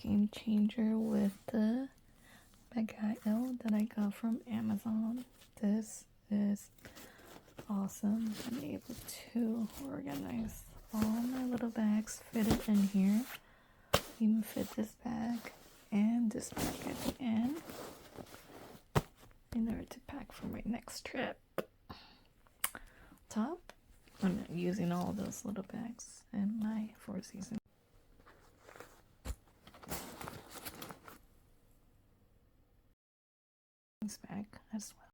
game changer with the L that I got from Amazon. This is awesome. I'm able to organize all my little bags, fit it in here, even fit this bag and this bag at the end in order to pack for my next trip. Top, I'm using all those little bags in my Four Seasons bag as well.